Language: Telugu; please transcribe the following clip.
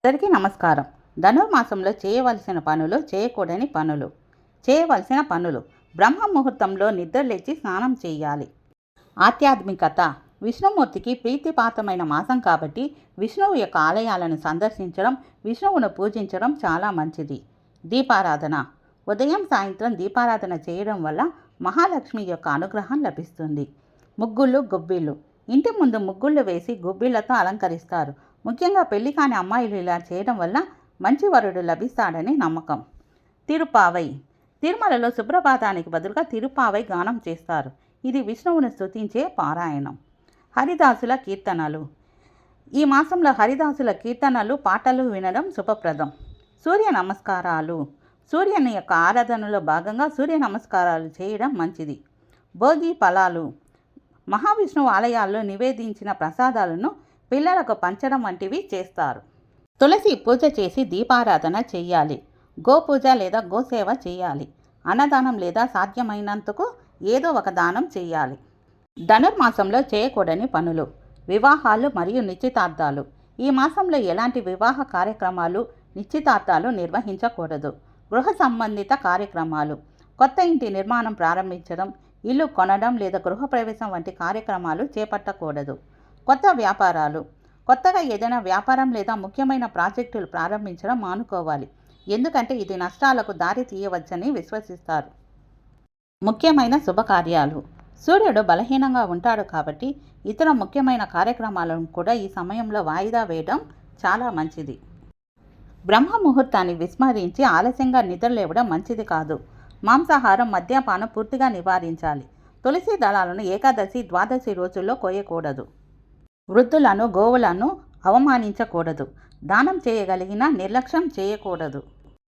అందరికీ నమస్కారం. ధనుర్మాసంలో చేయవలసిన పనులు, చేయకూడని పనులు. చేయవలసిన పనులు: బ్రహ్మ ముహూర్తంలో నిద్రలేచి స్నానం చేయాలి. ఆధ్యాత్మికత: విష్ణుమూర్తికి ప్రీతిపాత్రమైన మాసం కాబట్టి విష్ణువు యొక్క ఆలయాలను సందర్శించడం, విష్ణువును పూజించడం చాలా మంచిది. దీపారాధన: ఉదయం సాయంత్రం దీపారాధన చేయడం వల్ల మహాలక్ష్మి యొక్క అనుగ్రహం లభిస్తుంది. ముగ్గులు, గుబ్బిళ్ళు: ఇంటి ముందు ముగ్గుళ్ళు వేసి గుబ్బిళ్లతో అలంకరిస్తారు. ముఖ్యంగా పెళ్లి కాని అమ్మాయిలు ఇలా చేయడం వల్ల మంచి వరుడు లభిస్తాడని నమ్మకం. తిరుపావై: తిరుమలలో సుప్రభాతానికి బదులుగా తిరుపావై గానం చేస్తారు. ఇది విష్ణువును స్తుతించే పారాయణం. హరిదాసుల కీర్తనలు: ఈ మాసంలో హరిదాసుల కీర్తనలు, పాటలు వినడం శుభప్రదం. సూర్య నమస్కారాలు: సూర్యుని యొక్క ఆరాధనలో భాగంగా సూర్య నమస్కారాలు చేయడం మంచిది. భోగి ఫలాలు: మహావిష్ణువు ఆలయాల్లో నివేదించిన ప్రసాదాలను పిల్లలకు పంచడం వంటివి చేస్తారు. తులసి పూజ చేసి దీపారాధన చేయాలి. గోపూజ లేదా గోసేవ చేయాలి. అన్నదానం లేదా సాధ్యమైనంతకు ఏదో ఒక దానం చేయాలి. ధనుర్మాసంలో చేయకూడని పనులు: వివాహాలు మరియు నిశ్చితార్థాలు. ఈ మాసంలో ఎలాంటి వివాహ కార్యక్రమాలు, నిశ్చితార్థాలు నిర్వహించకూడదు. గృహ సంబంధిత కార్యక్రమాలు: కొత్త ఇంటి నిర్మాణం ప్రారంభించడం, ఇల్లు కొనడం లేదా గృహప్రవేశం వంటి కార్యక్రమాలు చేపట్టకూడదు. కొత్త వ్యాపారాలు: కొత్తగా ఏదైనా వ్యాపారం లేదా ముఖ్యమైన ప్రాజెక్టులు ప్రారంభించడం మానుకోవాలి. ఎందుకంటే ఇది నష్టాలకు దారి తీయవచ్చని విశ్వసిస్తారు. ముఖ్యమైన శుభకార్యాలు: సూర్యుడు బలహీనంగా ఉంటాడు కాబట్టి ఇతర ముఖ్యమైన కార్యక్రమాలను కూడా ఈ సమయంలో వాయిదా వేయడం చాలా మంచిది. బ్రహ్మ ముహూర్తాన్ని విస్మరించి ఆలస్యంగా నిద్రలేవడం మంచిది కాదు. మాంసాహారం, మద్యపానం పూర్తిగా నివారించాలి. తులసి దళాలను ఏకాదశి, ద్వాదశి రోజుల్లో కోయకూడదు. వృద్ధులను, గోవులను అవమానించకూడదు. దానం చేయగలిగిన నిర్లక్ష్యం చేయకూడదు.